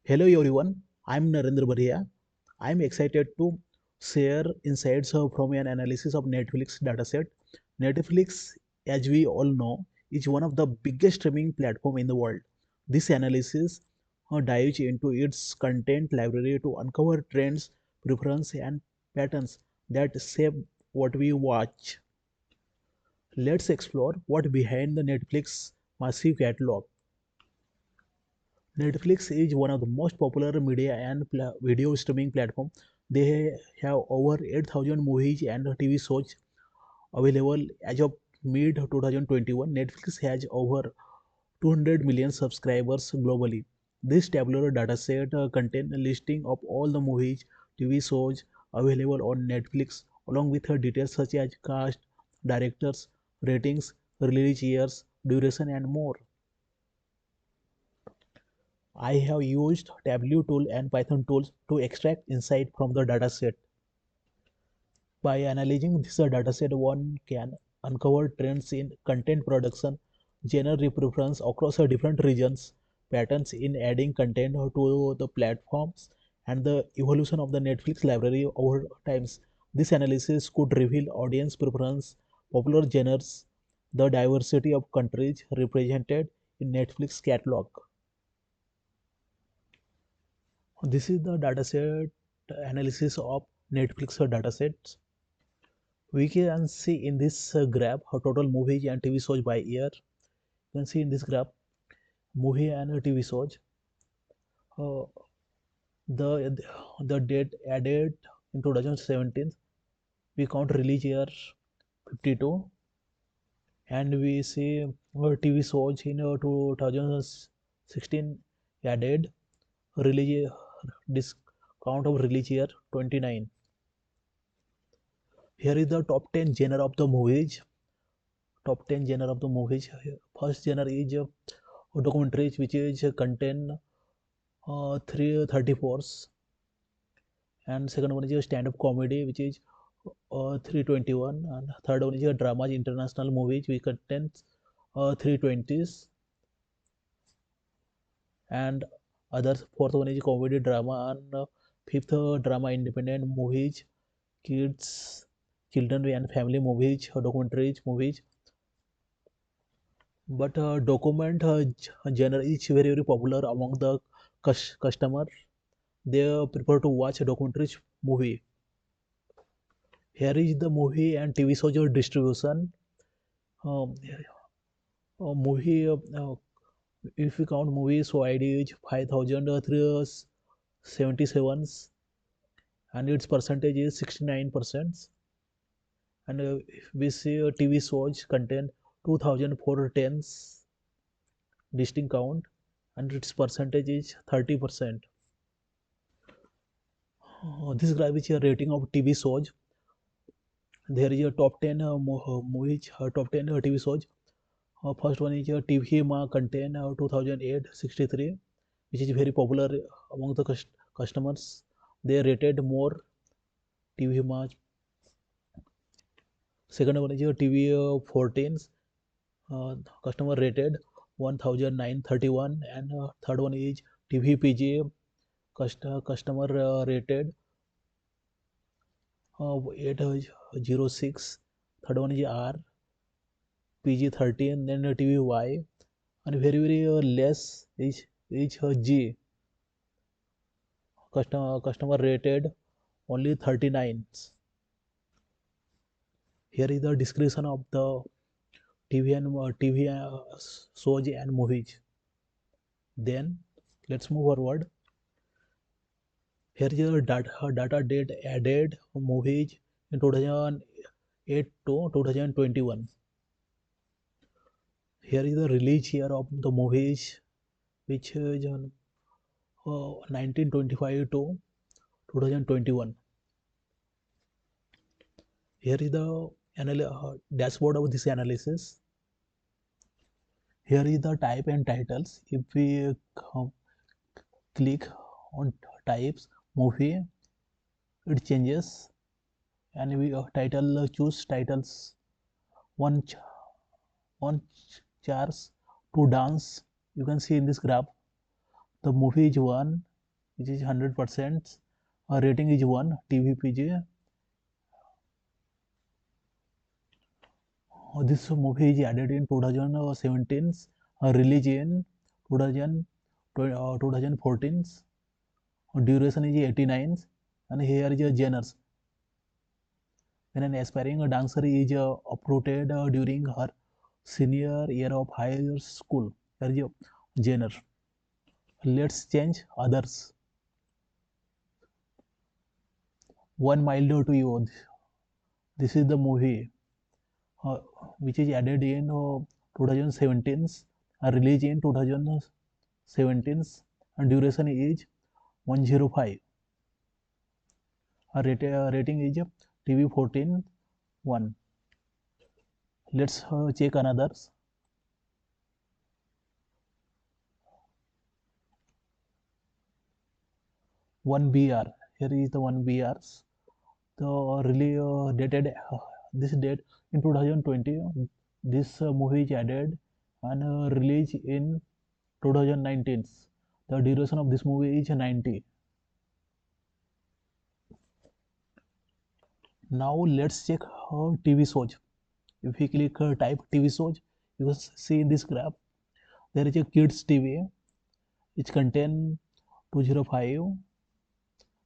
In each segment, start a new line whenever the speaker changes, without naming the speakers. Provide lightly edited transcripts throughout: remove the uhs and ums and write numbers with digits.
Hello everyone, I'm Narendra Bharia. I'm excited to share insights from an analysis of Netflix dataset. Netflix, as we all know, is one of the biggest streaming platform in the world. This analysis dives into its content library to uncover trends, preferences, and patterns that shape what we watch. Let's explore what behind the Netflix massive catalog. Netflix is one of the most popular media and video streaming platform. They have over 8,000 movies and TV shows available as of mid 2021. Netflix has over 200 million subscribers globally. This tabular dataset contains a listing of all the movies, TV shows available on Netflix, along with details such as cast, directors, ratings, release years, duration, and more. I have used Tableau tool and Python tools to extract insight from the dataset. By analyzing this dataset, one can uncover trends in content production, genre preference across different regions, patterns in adding content to the platforms, and the evolution of the Netflix library over times. This analysis could reveal audience preference, popular genres, the diversity of countries represented in Netflix catalog. This is the dataset analysis of Netflix datasets. We can see in this graph how total movies and TV shows by year. You can see in this graph movie and TV shows. Uh, the the date added in 2017. We count release year 52, and we see TV shows in 2016 added release this count of release year 29. Here is the top 10 genre of the movies. Top 10 genre of the movies. First genre is documentaries, which is contain 334s, and second one is a stand-up comedy, which is 321, and third one is a dramas international movies, which contains 320s, and others fourth one is comedy drama, and fifth drama independent movies, kids, children and family movies, documentaries movies. But document genre is very popular among the customer. They prefer to watch a documentary movie. Here is the movie and TV shows distribution. Um, movie if we count movies, so ID is 5,377, and its percentage is 69%. And if we see TV shows contain 2,410 distinct count, and its percentage is 30%. This graph is a rating of TV shows. There is a top 10 movies, top 10 TV shows. First one is TV Ma contain 2008 63, which is very popular among the customers. They rated more TV Ma. Second one is TV 14s. Customer rated 1931, and third one is TV PG. Customer rated 806. Third one is R PG 13, then TV Y, and very less is G. Customer rated only 39. Here is the description of the TV and TV shows and movies. Then let's move forward. Here is the data date added movies in 2008 to 2021. Here is the release year of the movies, which is 1925 to 2021. Here is the dashboard of this analysis. Here is the type and titles. If we click on types movie, it changes, and we title choose titles. One one chars to dance. You can see in this graph the movie is one, which is 100%. Rating is 1 TVPG. This movie is added in 2017, release in 2000, 2014. Duration is 89, and here is a genres. When an aspiring dancer is uprooted during her senior year of high school, there is a genre. Let's change others. One Mile to You. This is the movie uh, which is added in 2017, released in 2017, and duration is 105. Rating is TV 14 1. Let's check another. One BR. Here is the one BRs. The really dated this date in 2020. This movie is added and released in 2019. The duration of this movie is 90. Now let's check TV shows. If we click type TV shows, you can see in this graph there is a kids TV which contain 205,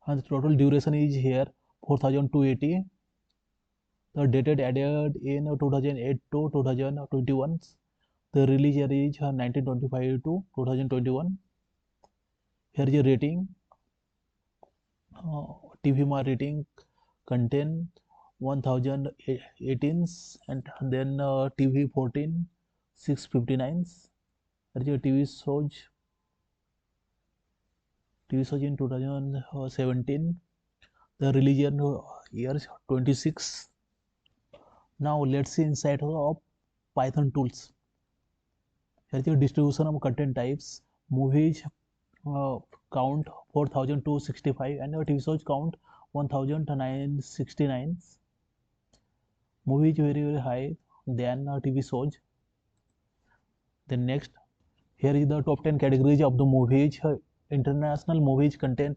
and the total duration is here 4280. The dated added in 2008 to 2021. The release year is 1925 to 2021. Here is a rating. TV Ma rating contain 1018, and then TV 14 659. There is a TV shows in 2017. The release year is 26. Now let's see inside of Python tools. Here is a distribution of content types. Movies uh, count 4265, and TV shows count 1969. Movies very high than TV shows. Then next, here is the top 10 categories of the movies. International movies contain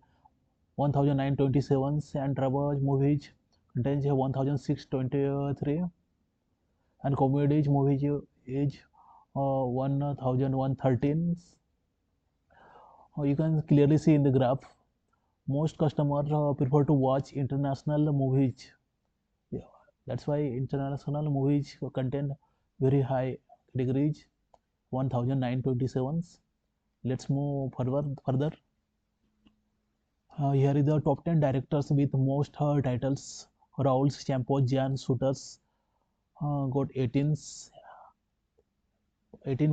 1927, and travel movies contains 1623, and comedies movies is 1113. You can clearly see in the graph most customers prefer to watch international movies. Yeah, that's why international movies contain very high categories 1927. Let's move further. Here is the top 10 directors with most titles. Raul Champos, Jan Shooters got 18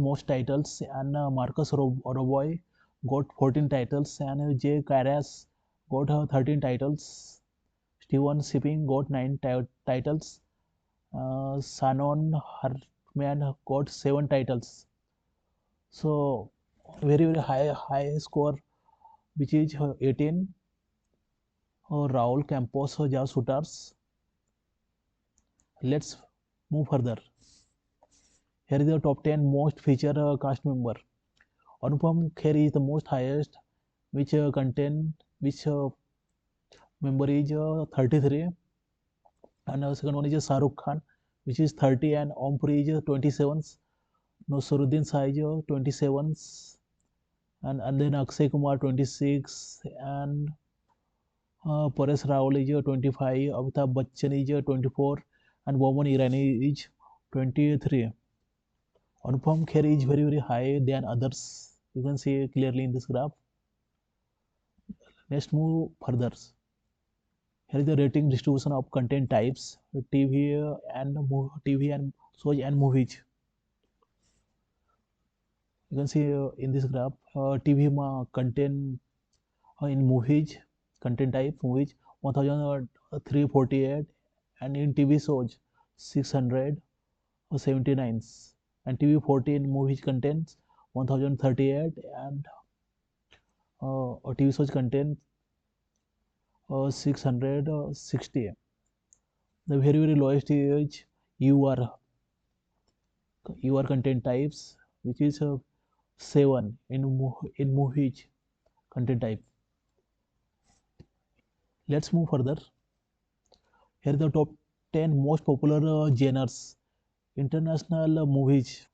most titles, and Marcus Roboy got 14 titles, and Jay Carras got 13 titles. Steven Shipping got 9 titles. Shannon Hartman got 7 titles. So very high score, which is 18. Raul Campos, Jazz Shooters. Let's move further. Here is the top 10 most feature cast member. Anupam Kher is the most highest, which which member is 33, and second one is Shah Rukh Khan, which is 30, and Om Puri is 27. Nasruddin Shah is 27, and then Akshay Kumar 26, and Paresh Rawal is 25, Amitabh Bachchan is 24, and Boman Irani is 23. Anupam Kher is very high than others. You can see clearly in this graph. Let's move further. Here is the rating distribution of content types: TV and shows and movies. You can see in this graph, TV content in movies, content type movies 1348, and in TV shows 679, and TV 14 movies contains 1038, and TV shows contain 660. The very lowest is UR content types, which is 7 in movies content type. Let's move further. Here are the top 10 most popular genres. International movies.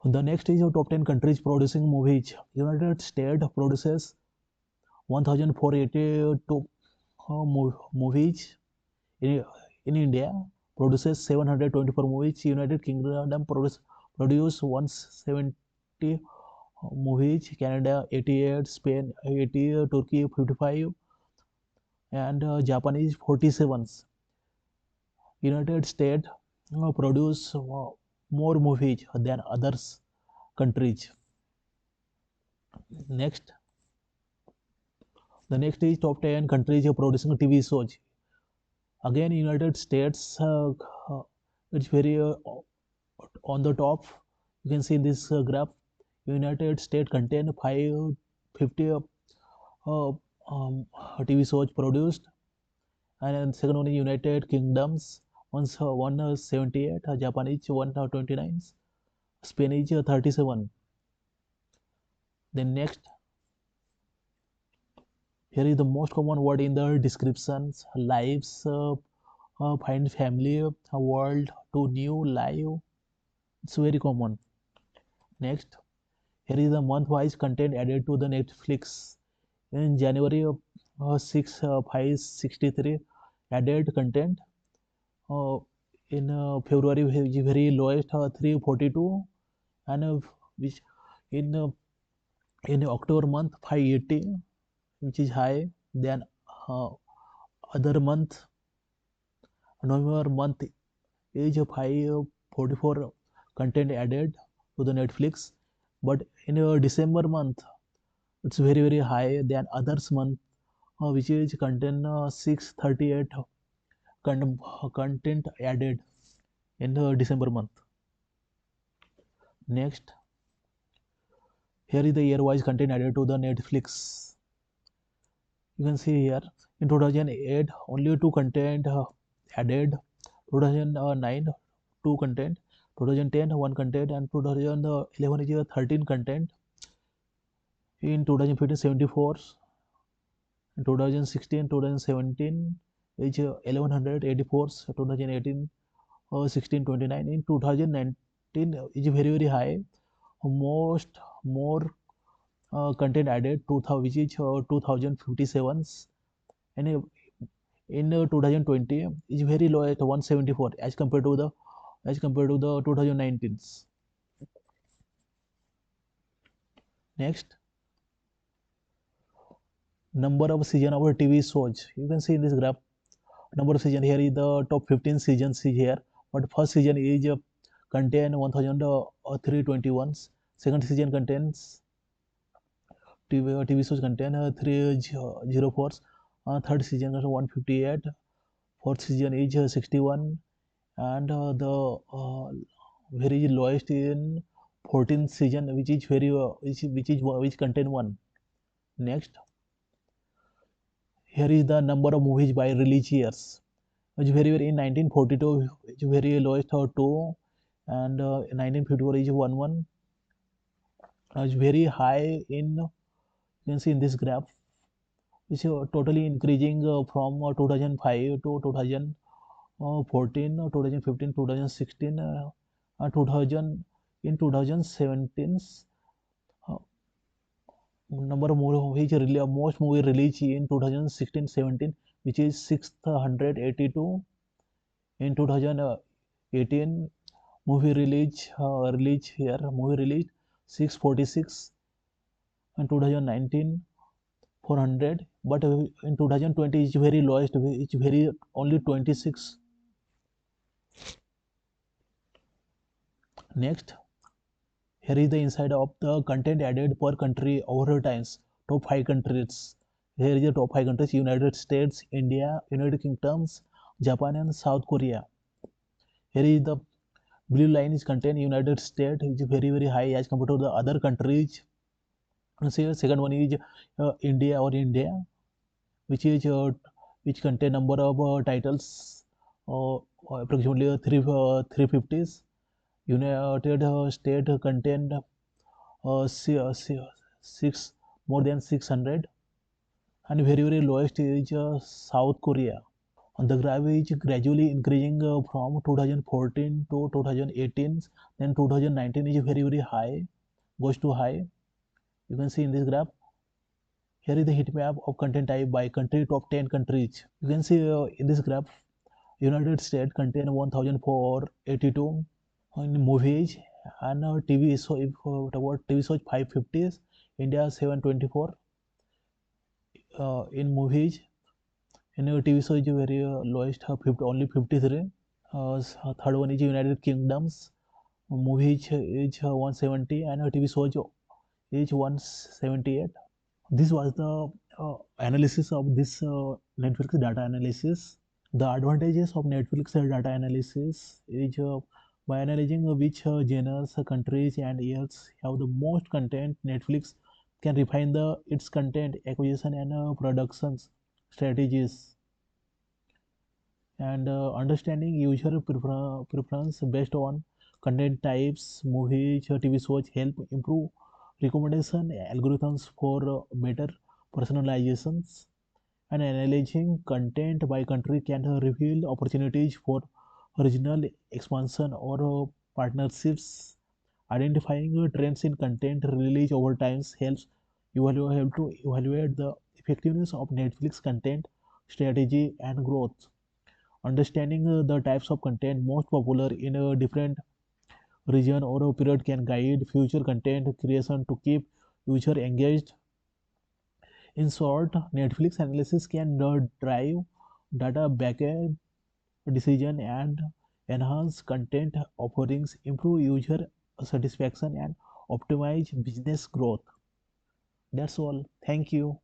The next is your top 10 countries producing movies. United States produces 1482 movies. In India produces 724 movies. United Kingdom produce 170 movies. Canada 88, Spain 80, Turkey 55, and Japan is 47. United States produce more movies than others countries. Next, the next is top 10 countries producing TV shows. Again, United States, it's very on the top. You can see in this graph. United States contain 550 TV shows produced, and second one is United Kingdoms, 178, Japan is 129, Spain is 37. Then next, here is the most common word in the descriptions: lives, find family, world, to new, live. It's very common. Next, here is the month-wise content added to the Netflix. In January 6, 563 added content. Uh, in February very lowest 342, and which in October month 580, which is high than uh, other month. November month is 544 content added to the Netflix, but in December month it's very high than others month, which is content 638 content added in the December month. Next, here is the year-wise content added to the Netflix. You can see here in 2008 only two content added, 2009 two content, 2010 one content, and 2011 is 13 content. In 2015 74, in 2016 2017 is 1184, 2018 1629. In 2019 is very high, most more content added, 2000, which is 2057, and in 2020 is very low at 174 as compared to the 2019. Next, number of season of TV shows. You can see in this graph number of season. Here is the top 15 seasons is here, but first season is contain 1321. Second season contains TV shows contain 304. Third season is 158. Fourth season is 61, and the very lowest in 14th season, which is which contain one. Next, here is the number of movies by release years. Which very in 1942, which very lowest 2, and 1954 is 1. It's very high in, you can see in this graph, which totally increasing from 2005 to 2014, 2015, 2016, 2000. In 2017, uh, number of movies most movie released in 2016-17, which is 682. In 2018, movie release here, movie release 646, and 2019 400, but in 2020 it's very lowest, it's very only 26. Next, here is the inside of the content added per country over times. Top 5 countries. Here is the top 5 countries: United States, India, United Kingdoms, Japan, and South Korea. Here is the blue line is contain United States, which is very high as compared to the other countries. See, second one is India or India, which is which contain number of titles, approximately 350s. United States contain six more than 600, and very lowest is South Korea. The graph is gradually increasing from 2014 to 2018. Then 2019 is very high, goes to high. You can see in this graph. Here is the heat map of content type by country, top 10 countries. You can see in this graph, United States contain 1482 in movies, and TV. So if about TV shows 550, India 724 in movies. In TV shows very lowest 50, only 53. Third one is United Kingdoms. Movies is 170 and TV shows is 178. This was the analysis of this Netflix data analysis. The advantages of Netflix data analysis is by analyzing which genres, countries, and years have the most content. Netflix can refine its content acquisition and productions strategies, and understanding user preference based on content types, movies, TV shows help improve recommendation algorithms for better personalizations, and analyzing content by country can reveal opportunities for regional expansion or partnerships. Identifying trends in content release over time helps help to evaluate the effectiveness of Netflix content strategy and growth. Understanding the types of content most popular in a different region or a period can guide future content creation to keep user engaged. In short, Netflix analysis can drive data backend decision and enhance content offerings, improve user satisfaction, and optimize business growth. That's all. Thank you.